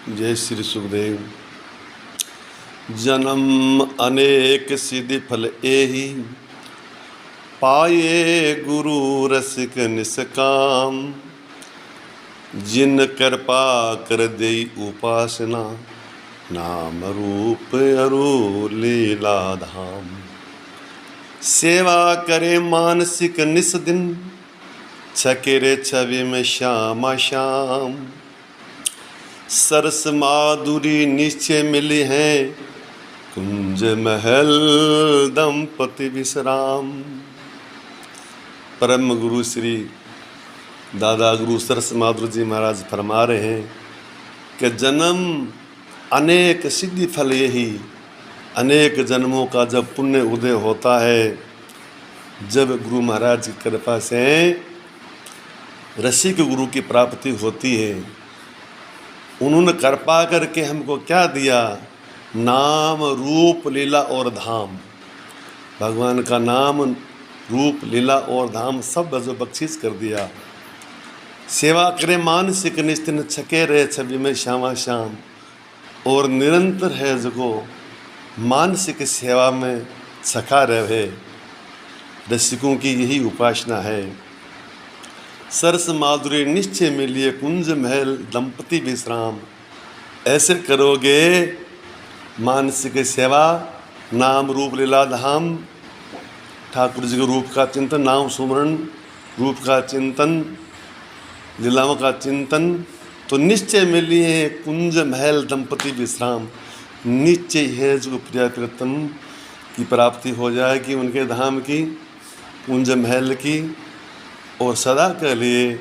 जय श्री सुखदेव। जन्म अनेक सिद्धि फल एहि, पाए गुरु रसिक निष्काम। जिन कृपा कर देई उपासना, नाम रूप अरु लीला धाम। सेवा करे मानसिक निस दिन, छकेरे छवि में श्यामा श्याम। सरस माधुरी निश्चय मिली है, कुंज महल दंपति विश्राम। परम गुरु श्री दादा गुरु सरस माधुरी जी महाराज फरमा रहे हैं कि जन्म अनेक सिद्धि फल यही। अनेक जन्मों का जब पुण्य उदय होता है, जब गुरु महाराज की कृपा से रसिक गुरु की प्राप्ति होती है। उन्होंने कृपा करके हमको क्या दिया? नाम रूप लीला और धाम। भगवान का नाम रूप लीला और धाम सब जो बख्शीश कर दिया। सेवा करे मानसिक निस्तिन, छके रहे छवि में श्यामा श्याम। और निरंतर है जो मानसिक सेवा में छका रहे, रसिकों की यही उपासना है। सरस माधुरी निश्चय मिलिए, कुंज महल दंपति विश्राम। ऐसे करोगे मानसिक सेवा, नाम रूप लीला धाम, ठाकुर जी के रूप का चिंतन, नाम सुमरण, रूप का चिंतन, लीलाओं का चिंतन, तो निश्चय मिलिए कुंज महल दंपति विश्राम। निश्चय है जो प्रिया प्रियतम की प्राप्ति हो जाएगी, उनके धाम की, कुंज महल की। और सदा के लिए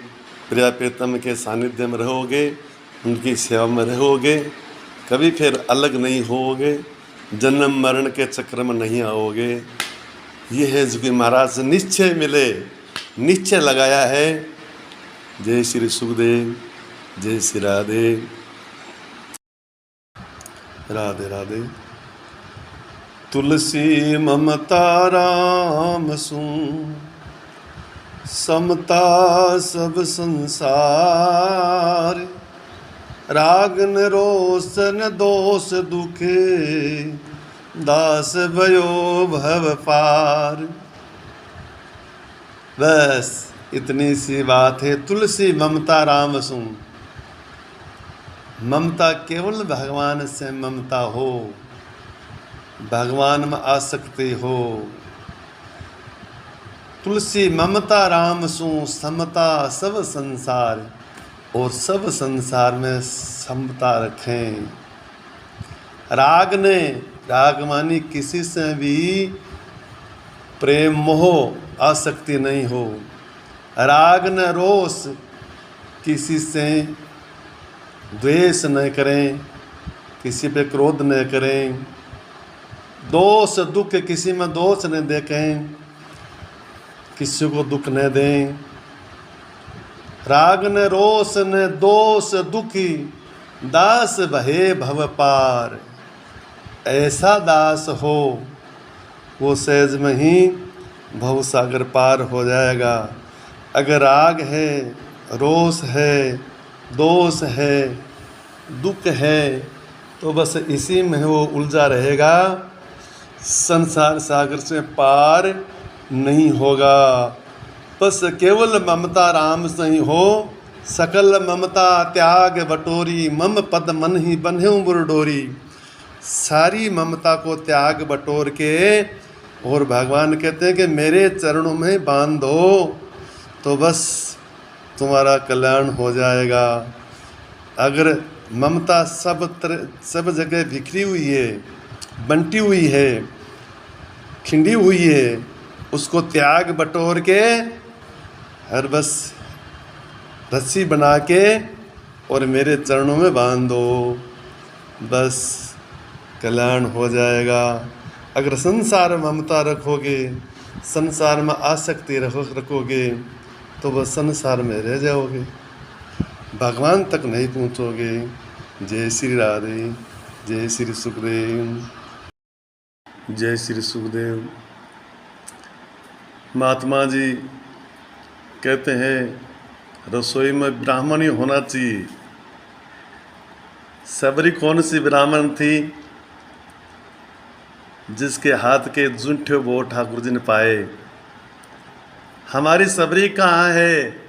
प्रिया प्रीतम के सानिध्य में रहोगे, उनकी सेवा में रहोगे, कभी फिर अलग नहीं होगे, जन्म मरण के चक्र में नहीं आओगे। ये है जो कि महाराज से निश्चय मिले, निश्चय लगाया है। जय श्री सुखदेव, जय श्री राधे राधे राधे। तुलसी ममता राम सु, समता सब संसार। राग न रोष न दोष दुखे, दास भयो भव पार। बस इतनी सी बात है। तुलसी ममता राम सु, ममता केवल भगवान से ममता हो, भगवान में आसक्ति हो। तुलसी ममता राम सु, समता सब संसार। और सब संसार में समता रखें। राग ने, राग मानी किसी से भी प्रेम मोह आसक्ति नहीं हो। राग न रोष, किसी से द्वेष न करें, किसी पे क्रोध न करें। दोष दुख, किसी में दोष न देखें, किसी को दुख न दें। राग न रोष न दोष दुखी, दास भये भव पार। ऐसा दास हो, वो सहज में ही भव सागर पार हो जाएगा। अगर राग है, रोष है, दोष है, दुख है, तो बस इसी में वो उलझा रहेगा, संसार सागर से पार नहीं होगा। बस केवल ममता राम से ही हो, सकल ममता त्याग बटोरी। मम पद मन ही बन्ह्यो बुरडोरी। सारी ममता को त्याग बटोर के, और भगवान कहते हैं कि मेरे चरणों में बांध दो, तो बस तुम्हारा कल्याण हो जाएगा। अगर ममता सब जगह बिखरी हुई है, बंटी हुई है, खिंडी हुई है, उसको त्याग बटोर के, हर बस रस्सी बना के और मेरे चरणों में बांध दो, बस कल्याण हो जाएगा। अगर संसार में ममता रखोगे, संसार में आसक्ति रखोगे, तो बस संसार में रह जाओगे, भगवान तक नहीं पहुँचोगे। जय श्री राधे, जय श्री सुखदेव, जय श्री सुखदेव। महात्मा जी कहते हैं रसोई में ब्राह्मण ही होना चाहिए। सबरी कौन सी ब्राह्मण थी जिसके हाथ के जूठे वो ठाकुर जी ने पाए? हमारी सबरी कहाँ है?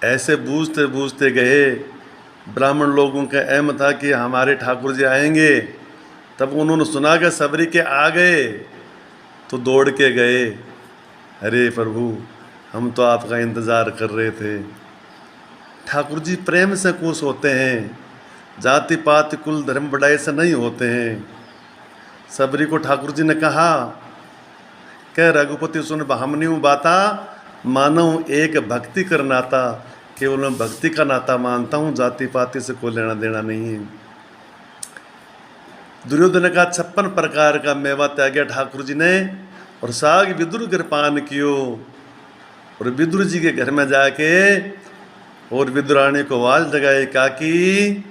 ऐसे बूझते बूझते गए। ब्राह्मण लोगों का एम था कि हमारे ठाकुर जी आएंगे। तब उन्होंने सुना कि सबरी के आ गए तो दौड़ के गए, अरे प्रभु हम तो आपका इंतज़ार कर रहे थे। ठाकुर जी प्रेम से खुश होते हैं, जाति पात कुल धर्म बढ़ाई से नहीं होते हैं। सबरी को ठाकुर जी ने कहा कि रघुपति सुन हमनी बाता मानव एक भक्ति कर नाता, केवल मैं भक्ति का नाता मानता हूँ, जाति पाति से कोई लेना देना नहीं है। दुर्योधन का 56 प्रकार का मेवा त्याग ठाकुर जी ने और साग विदुर कृपान कियो। और विदुर जी के घर में जाके और विदुरानी को आवाज लगाई, काकी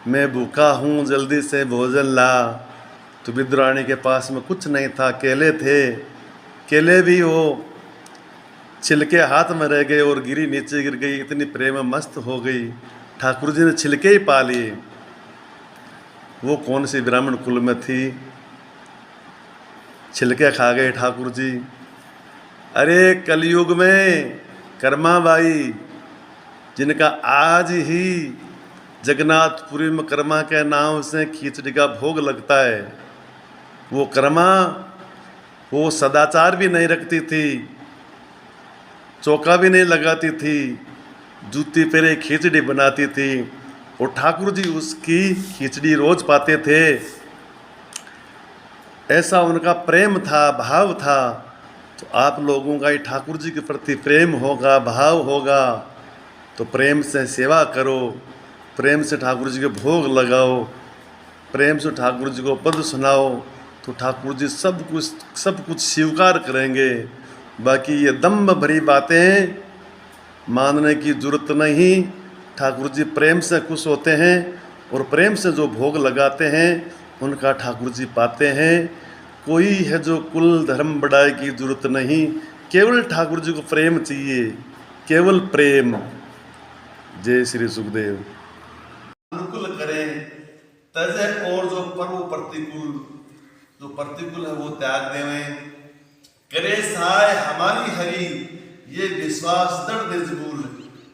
मैं भूखा हूँ जल्दी से भोजन ला। तो विदुरानी के पास में कुछ नहीं था, केले थे। केले भी वो छिलके हाथ में रह गए और गिरी नीचे गिर गई, इतनी प्रेम मस्त हो गई। ठाकुर जी ने छिलके ही पा लिए। वो कौन सी ब्राह्मण कुल में थी, छिलके खा गए ठाकुर जी। अरे कलयुग में कर्माबाई, जिनका आज ही जगन्नाथपुरी में कर्मा के नाम से खिचड़ी का भोग लगता है, वो कर्मा वो सदाचार भी नहीं रखती थी, चौका भी नहीं लगाती थी, जूती पेरे खिचड़ी बनाती थी और ठाकुर जी उसकी खिचड़ी रोज पाते थे। ऐसा उनका प्रेम था, भाव था। तो आप लोगों का ही ठाकुर जी के प्रति प्रेम होगा, भाव होगा, तो प्रेम से सेवा करो, प्रेम से ठाकुर जी के भोग लगाओ, प्रेम से ठाकुर जी को पद सुनाओ, तो ठाकुर जी सब कुछ स्वीकार करेंगे। बाकी ये दम्भ भरी बातें मानने की जरूरत नहीं। ठाकुर जी प्रेम से खुश होते हैं और प्रेम से जो भोग लगाते हैं उनका ठाकुर जी पाते हैं। कोई है जो कुल धर्म बढ़ाए की जरूरत नहीं, केवल ठाकुर जी को प्रेम चाहिए, केवल प्रेम। जय श्री सुखदेव। अनुकूल करें तजे और जो पर्व प्रतिकूल, जो प्रतिकूल है वो त्याग देवें। करे सहाय हमारी हरि, ये विश्वास दृढ़ निजबूल।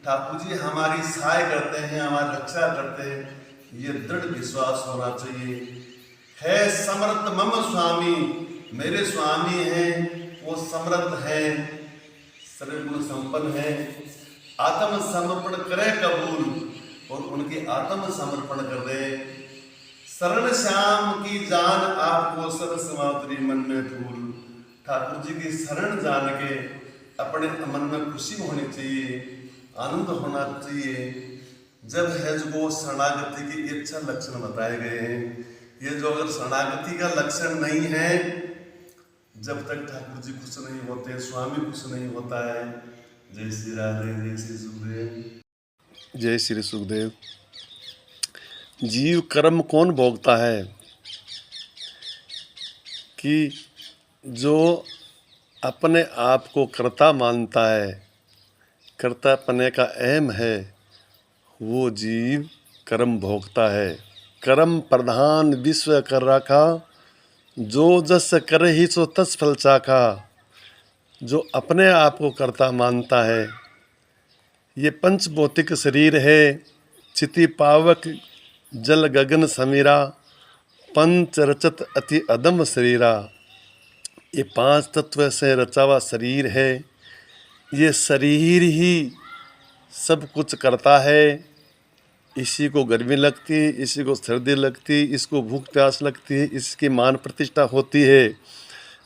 ठाकुर जी हमारी सहाय करते हैं, हमारी रक्षा करते हैं, ये दृढ़ विश्वास होना चाहिए। है समर्थ मम स्वामी, मेरे स्वामी हैं, वो समर्थ हैं, सर्वगुण संपन्न हैं। आत्म समर्पण करे कबूल, और उनके आत्म समर्पण कर दे। शरण श्याम की जान आपको सरस मातृ मन में फूल। ठाकुर जी की शरण जान के अपने मन में खुशी होनी चाहिए, आनंद होना चाहिए। जब है जो वो शरणागति की इच्छा लक्षण बताए गए हैं, ये जो अगर शरणागति का लक्षण नहीं है, जब तक ठाकुर जी खुश नहीं होते, स्वामी खुश नहीं होता है। जय श्री राधे, जय श्री सुखदेव। जय श्री सुखदेव। जीव कर्म कौन भोगता है? कि जो अपने आप को कर्ता मानता है, कर्ता पने का एम है, वो जीव कर्म भोगता है। कर्म प्रधान विश्व कर रखा, जो जस कर ही सो तस फल चाखा। जो अपने आप को कर्ता मानता है, ये पंच भौतिक शरीर है, चिति पावक जल गगन समीरा, पंच रचत अति अदम शरीरा। ये 5 तत्व से रचा हुआ शरीर है। ये शरीर ही सब कुछ करता है। इसी को गर्मी लगती, इसी को सर्दी लगती, इसको भूख प्यास लगती है, इसकी मान प्रतिष्ठा होती है।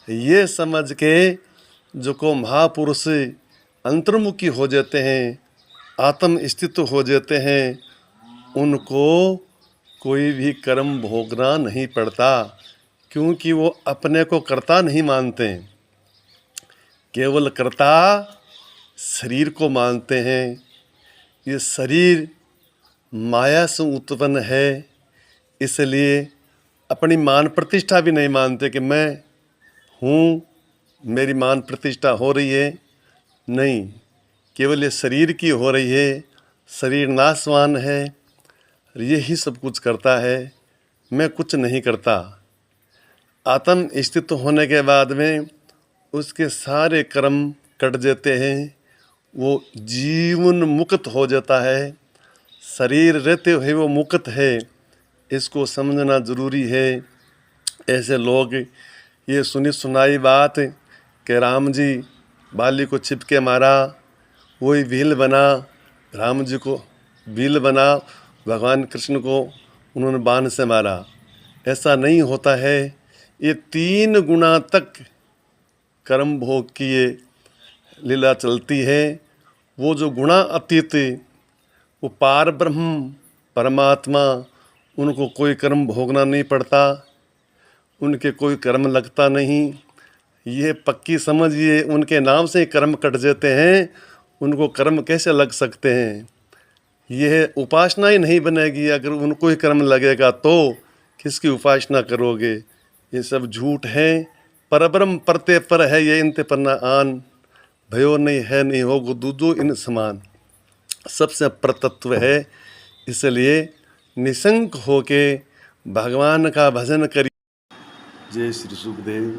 ये समझ के जो को महापुरुष अंतर्मुखी हो जाते हैं, आत्म स्थित हो जाते हैं, उनको कोई भी कर्म भोगना नहीं पड़ता, क्योंकि वो अपने को कर्ता नहीं मानते, केवल कर्ता शरीर को मानते हैं। ये शरीर माया से उत्पन्न है, इसलिए अपनी मान प्रतिष्ठा भी नहीं मानते कि मैं हूँ, मेरी मान प्रतिष्ठा हो रही है। नहीं, केवल ये शरीर की हो रही है। शरीर नाशवान है, यही सब कुछ करता है, मैं कुछ नहीं करता। आत्म स्थित होने के बाद में उसके सारे कर्म कट जाते हैं, वो जीवन मुक्त हो जाता है। शरीर रहते हुए वो मुक्त है, इसको समझना ज़रूरी है। ऐसे लोग ये सुनी सुनाई बात कि राम जी बाली को छिपके मारा, वही भील बना, राम जी को भील बना, भगवान कृष्ण को उन्होंने बाण से मारा, ऐसा नहीं होता है। ये 3 गुना तक कर्म भोग की ये लीला चलती है। वो जो गुणा अतीत, वो पार ब्रह्म परमात्मा, उनको कोई कर्म भोगना नहीं पड़ता, उनके कोई कर्म लगता नहीं। ये पक्की समझिए, उनके नाम से कर्म कट जाते हैं, उनको कर्म कैसे लग सकते हैं। यह उपासना ही नहीं बनेगी। अगर उनको ही कर्म लगेगा तो किसकी उपासना करोगे। ये सब झूठ है। परब्रह्म परते पर है, ये इनते पर न आन, भयो नहीं है नहीं होगो दूधो इन समान। सबसे परतत्व है। इसलिए निशंक होके भगवान का भजन करिए। जय श्री सुखदेव।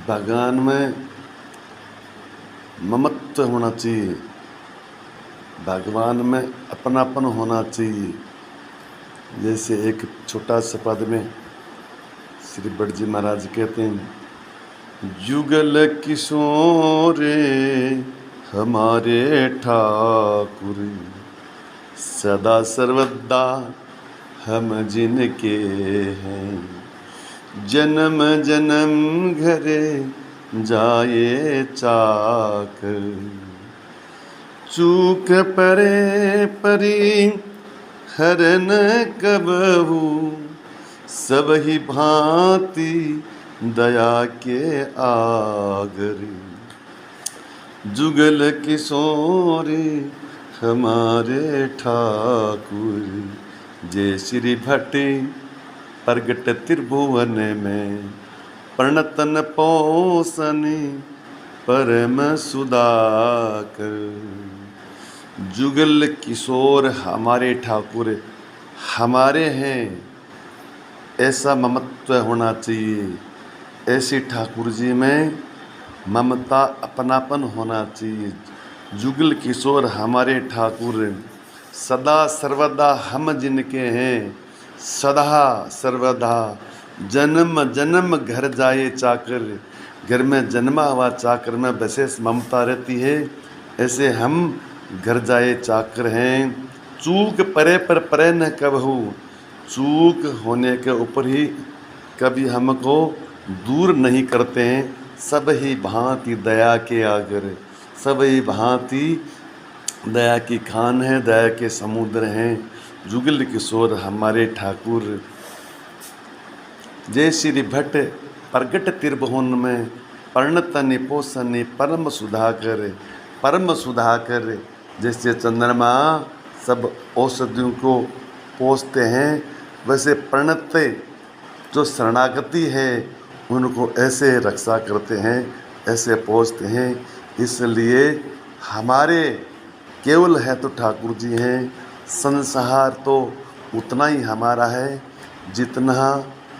भगवान में ममत्व होना चाहिए, भगवान में अपनापन होना चाहिए। जैसे एक छोटा सा पद में श्री बड़ जी महाराज कहते हैं, जुगल किशोरे हमारे ठाकुर, सदा सर्वदा हम जिनके हैं, जन्म जन्म घरे जाए चाकर, चूक परे परी हरन कबहू, सब ही भांति दया के आगर, जुगल किशोरी हमारे ठाकुर, जय श्री भट्टे प्रगट त्रिभुवन में, प्रणतन पोषणी परम सुधाकर, जुगल किशोर हमारे ठाकुर हमारे हैं, ऐसा ममत्व होना चाहिए। ऐसे ठाकुर जी में ममता अपनापन होना चाहिए। जुगल किशोर हमारे ठाकुर, सदा सर्वदा हम जिनके हैं, सदा सर्वदा जन्म जन्म घर जाए चाकर, घर में जन्मा हुआ चाकर में विशेष ममता रहती है। ऐसे हम घर जाए चाकर हैं। चूक परे पर परे न कबहू, चूक होने के ऊपर ही कभी हमको दूर नहीं करते हैं। सब ही भांति दया के आगर, सब ही भांति दया की खान है, दया के समुद्र हैं। जुगल किशोर हमारे ठाकुर, जय श्री भट्ट प्रगट त्रिभुवन में, पर्णत निपोषण परम सुधाकर, परम सुधाकर। जैसे चंद्रमा सब औषधियों को पोषते हैं, वैसे प्रणत जो शरणागति है उनको ऐसे रक्षा करते हैं, ऐसे पोषते हैं। इसलिए हमारे केवल है तो ठाकुर जी हैं। संसार तो उतना ही हमारा है जितना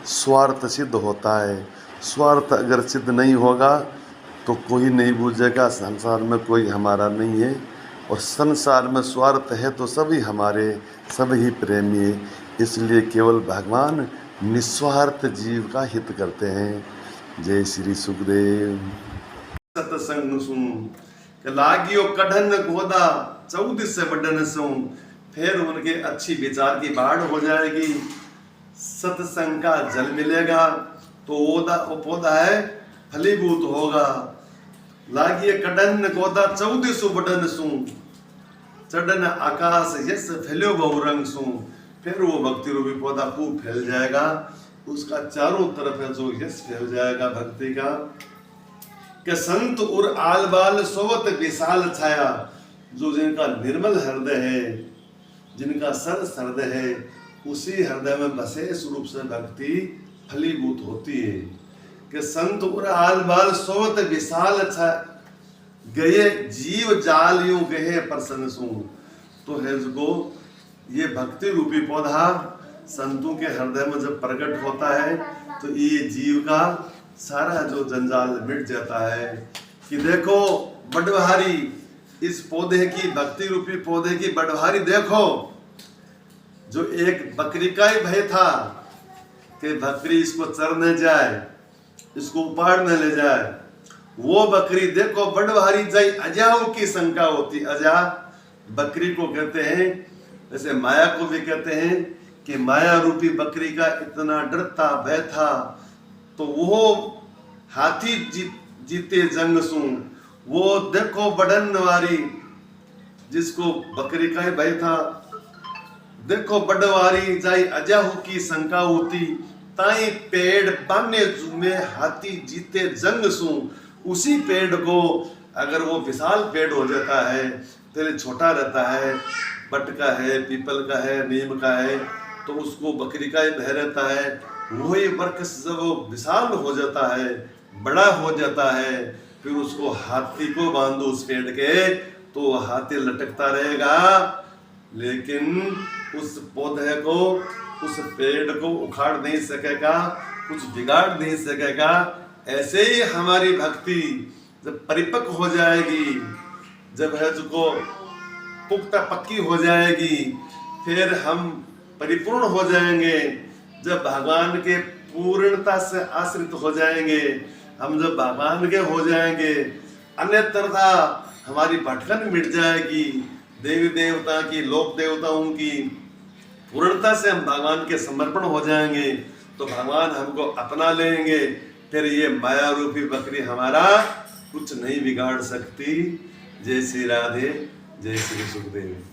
स्वार्थ सिद्ध होता है। स्वार्थ अगर सिद्ध नहीं होगा तो कोई नहीं बूझेगा, संसार में कोई हमारा नहीं है। और संसार में स्वार्थ है तो सभी हमारे, सभी प्रेमी है। इसलिए केवल भगवान निस्वार्थ जीव का हित करते हैं। जय श्री सुखदेव। सत्संग सुन लागियो कढ़न गोदा 14 से बढ़न सो, फिर उनके अच्छी विचार की बाढ़ हो जाएगी। सत्संग का जल मिलेगा तो वो पौधा है फलीभूत होगा। लागिए कड़न गोदा 14 बढ़न सू, चढ़न आकाश यस फैल्यो बहुरंग सू, फिर वो भक्ति रूपी पौधा खूब फैल जाएगा। उसका चारों तरफ है जो यश फैल जाएगा भक्ति का। कि संत और आल बाल सोवत विशाल छाया, जो जिनका निर्मल हृदय है, जिनका सरस हृदय है, उसी हृदय में विशेष रूप से भक्ति फलीभूत होती है। कि संत और आल बाल सोवत विशाल छाया, गए जीव जाल यूं गए प्रसन्न सू, तो है जो ये भक्ति रूपी पौधा संतों के हृदय में जब प्रकट होता है तो ये जीव का सारा जो जंजाल मिट जाता है। कि देखो बड़भारी इस पौधे की, भक्ति रूपी पौधे की बड़भारी देखो। जो एक बकरी का ही भय था कि बकरी इसको चरने जाए, इसको उपाड़ने ले जाए, वो बकरी देखो बड़भारी जाई अजाओ की शंका होती। अजा बकरी को कहते हैं, जैसे माया को भी कहते हैं कि माया रूपी बकरी का इतना डर था, भय था, तो वो हाथी जीते जंग सू। वो देखो बड़न वारी जिसको बकरी का ही भय था, देखो बड़वारी जाई अजाहू की शंका होती। ताई पेड़ बाने जुमे हाथी जीते जंग सू। उसी पेड़ को अगर वो विशाल पेड़ हो जाता है, पहले छोटा रहता है, बट का है, पीपल का है, नीम का है, तो उसको बकरी का ही भय रहता है। वही वृक्ष जब वो विशाल हो जाता है, बड़ा हो जाता है, फिर उसको हाथी को बांधो उस पेड़ के, तो हाथी लटकता रहेगा, लेकिन उस पौधे को, उस पेड़ को उखाड़ नहीं सकेगा, कुछ बिगाड़ नहीं सकेगा। ऐसे ही हमारी भक्ति जब परिपक्व हो जाएगी, जब है जो पुख्ता पक्की हो जाएगी, फिर हम परिपूर्ण हो जाएंगे। जब भगवान के पूर्णता से आश्रित हो जाएंगे, हम जब भगवान के हो जाएंगे, अन्यथा हमारी भटकन मिट जाएगी। देवी देवता की, लोक देवताओं की पूर्णता से हम भगवान के समर्पण हो जाएंगे, तो भगवान हमको अपना लेंगे। फिर ये माया रूपी बकरी हमारा कुछ नहीं बिगाड़ सकती। जय श्री राधे, जय श्री सुखदेव।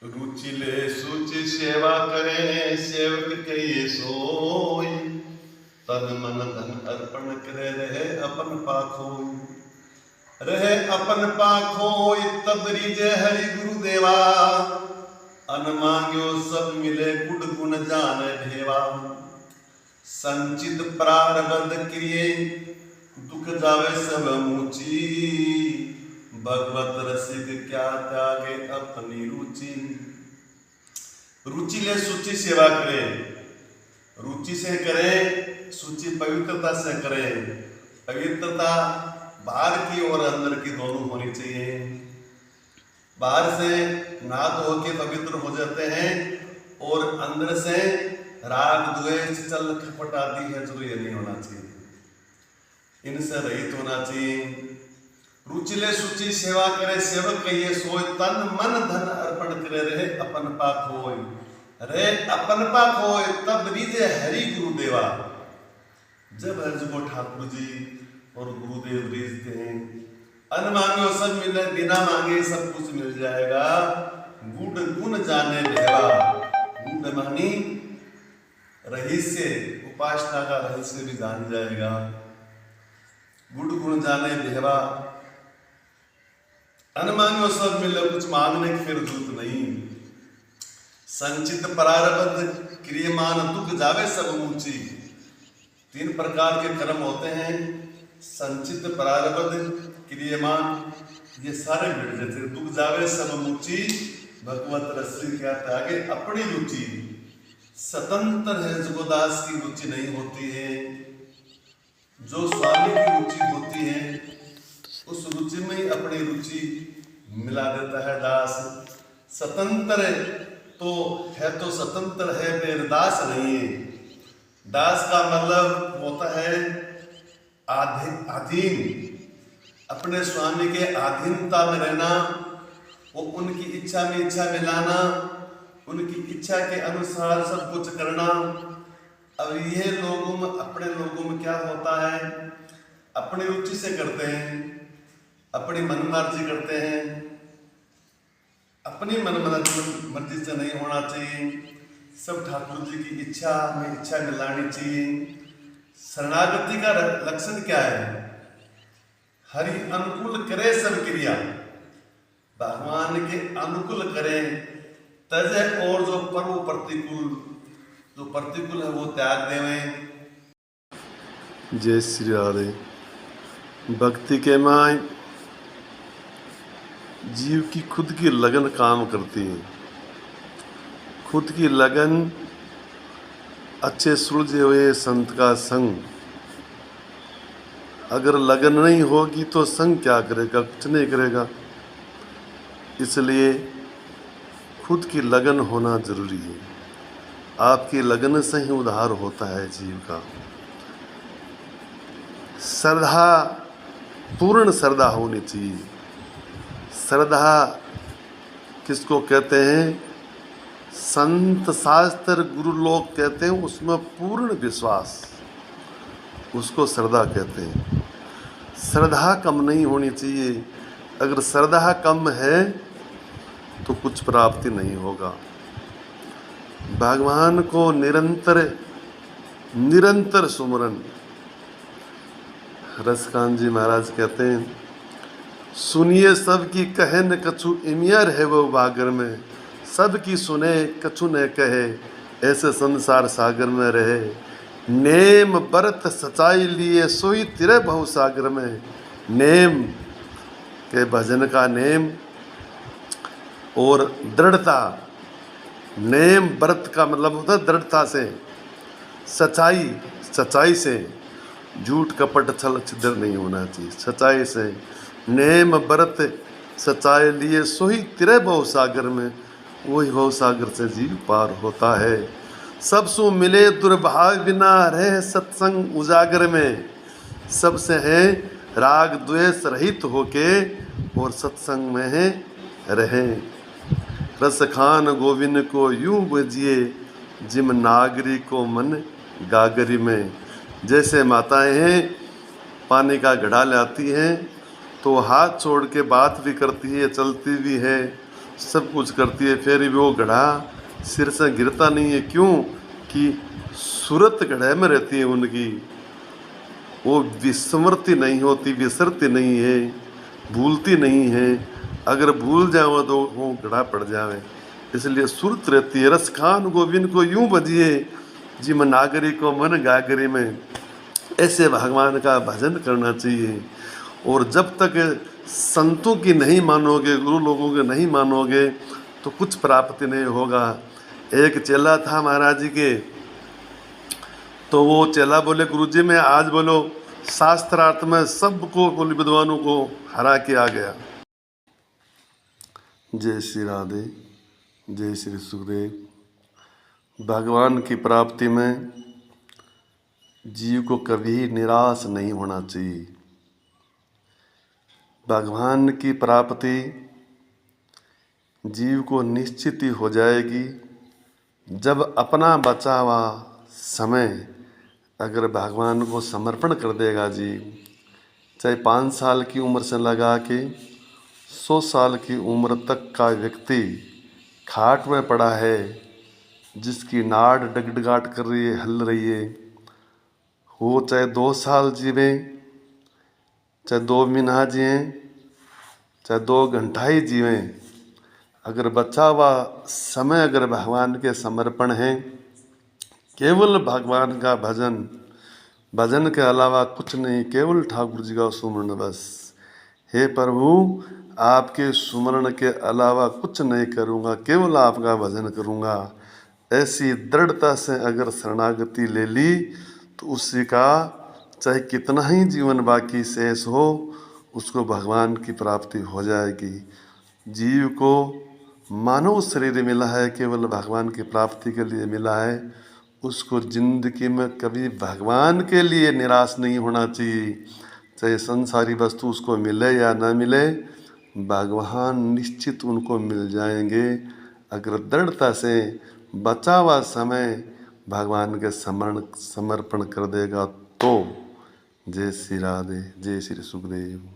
रुचिले सुचि सेवा करे, सेवक कहिए सोई, तन मन धन अर्पण करे, रहे अपन पाखो, रहे अपन पाखो। तब रिजे हरि गुरुदेवा, अन मांग्यो सब मिले, गुड गुण जान भेवा। संचित प्रारब्ध क्रिये, दुख जावे सब मुची, भगवत रसिक क्या त्यागे अपनी रुचि। रुचि ले सूची सेवा करे, रुचि से करे, सूची पवित्रता से करे। पवित्रता बाहर की और अंदर की दोनों होनी चाहिए। बाहर से नहा धो के पवित्र हो जाते हैं, और अंदर से राग द्वेष चल खपट आदि है जो ये नहीं होना चाहिए, इनसे रहित होना चाहिए। रुचिले सुचि सेवा करे, सेवक कहिए सोय, तन मन धन अर्पण करे, रहे अपन पाक होय, रहे अपन पाक होय। तब रीजे हरि गुरुदेवा, जब हर को ठाकुर जी और गुरुदेव रीझते हैं, अन मांगे सब मिले, बिना मांगे सब कुछ मिल जाएगा। गुड गुण जाने भेवा, गुड मानी रहस्य, उपासना का रहस्य भी जान जाएगा। गुड गुण जाने भेवा, अन मांगो सब मिले, कुछ मांगने की फिर जरूरत नहीं। संचित प्रारब्ध क्रियमान, दुख जावे सब ऊंची। 3 प्रकार के कर्म होते हैं, संचित प्रारब्ध क्रियमान, ये सारे मिट जाते। दुख जावे सब ऊंची, भगवत रसी क्या त्यागे अपनी रुचि। स्वतंत्र है जो दास की रुचि नहीं होती है, जो स्वामी की रुचि होती है, उस रुचि में ही अपनी रुचि मिला देता है दास। स्वतंत्र तो है, तो स्वतंत्र है, फिर दास नहीं है। दास का मतलब होता है अधीन, अपने स्वामी के अधीनता में रहना, वो उनकी इच्छा में इच्छा मिलाना, उनकी इच्छा के अनुसार सब कुछ करना। अब ये लोगों में, अपने लोगों में क्या होता है, अपनी रुचि से करते हैं, अपनी मनमर्जी करते हैं। अपनी मनमर्जी से नहीं होना चाहिए, सब ठाकुर जी की इच्छा में इच्छा मिलानी चाहिए। शरणागति का लक्षण क्या है, हरि अनुकूल करे सब क्रिया, भगवान के अनुकूल करें, तजे और जो पर्व प्रतिकूल, जो प्रतिकूल है वो त्याग देवें। जय श्री राधे। भक्ति के माय जीव की खुद की लगन काम करती है। खुद की लगन, अच्छे सुलझे हुए संत का संग। अगर लगन नहीं होगी तो संग क्या करेगा? कुछ नहीं करेगा। इसलिए खुद की लगन होना जरूरी है। आपकी लगन से ही उद्धार होता है जीव का। श्रद्धा, पूर्ण श्रद्धा होनी चाहिए। श्रद्धा किसको कहते हैं? संत शास्त्र गुरु लोग कहते हैं उसमें पूर्ण विश्वास, उसको श्रद्धा कहते हैं। श्रद्धा कम नहीं होनी चाहिए। अगर श्रद्धा कम है तो कुछ प्राप्ति नहीं होगा। भगवान को निरंतर सुमरन। रसकान जी महाराज कहते हैं, सुनिए सबकी कहे न कछु इमिया रहे वो बागर में, सबकी सुने कछु न कहे ऐसे संसार सागर में रहे। नेम बरत सच्चाई लिए सोई तिरे बहु सागर में। नेम के भजन का नेम और दृढ़ता। नेम व्रत का मतलब होता है दृढ़ता से, सच्चाई से। झूठ कपट छल छिद्र नहीं होना चाहिए, सच्चाई से। नेम व्रत सच्चाई लिए सोही तिरे बहु सागर में, वही बहु सागर से जीव पार होता है। सब सु मिले दुर्भाग्य बिना रहे सत्संग उजागर में। सबसे है राग द्वेष रहित होके और सत्संग में है रहे। रस खान गोविंद को यूं बजिए जिम नागरी को मन गागरी में। जैसे माताएं हैं पानी का घड़ा लाती हैं तो हाथ छोड़ के बात भी करती है, चलती भी है, सब कुछ करती है, फिर भी वो घड़ा सिर से गिरता नहीं है। क्यों? कि सूरत घड़े में रहती है उनकी। वो विस्मृति नहीं होती, विसरती नहीं है, भूलती नहीं है। अगर भूल जाओ तो वो घड़ा पड़ जावे, इसलिए सुरत रहती है। रस खान गोविंद को यूं बजिए जिम नागरी को मन गागरी में। ऐसे भगवान का भजन करना चाहिए। और जब तक संतों की नहीं मानोगे, गुरु लोगों के नहीं मानोगे तो कुछ प्राप्ति नहीं होगा। एक चेला था महाराज जी के, तो वो चेला बोले, गुरुजी मैं आज बोलो शास्त्रार्थ में सबको बोले विद्वानों को हरा के आ गया। जय श्री राधे, जय श्री सुखदेव। भगवान की प्राप्ति में जीव को कभी निराश नहीं होना चाहिए। भगवान की प्राप्ति जीव को निश्चित ही हो जाएगी जब अपना बचा हुआ समय अगर भगवान को समर्पण कर देगा जीव। चाहे 5 साल की उम्र से लगा के 100 साल की उम्र तक का व्यक्ति खाट में पड़ा है, जिसकी नाड़ डगडगाट कर रही है, हल रही है, वो चाहे 2 साल जीवे, चाहे 2 महीना जिए, चाहे 2 घंटा ही जीवे, अगर बचा हुआ समय अगर भगवान के समर्पण है, केवल भगवान का भजन के अलावा कुछ नहीं, केवल ठाकुर जी का सुमरण बस। हे प्रभु आपके सुमरण के अलावा कुछ नहीं करूँगा, केवल आपका भजन करूँगा। ऐसी दृढ़ता से अगर शरणागति ले ली तो उसी का चाहे कितना ही जीवन बाकी शेष हो, उसको भगवान की प्राप्ति हो जाएगी। जीव को मानव शरीर मिला है, केवल भगवान की प्राप्ति के लिए मिला है। उसको जिंदगी में कभी भगवान के लिए निराश नहीं होना चाहिए। चाहे संसारी वस्तु उसको मिले या ना मिले, भगवान निश्चित उनको मिल जाएंगे अगर दृढ़ता से बचा हुआ समय भगवान के समर्पण कर देगा तो। जय श्री राधे, जय श्री सुखदेव।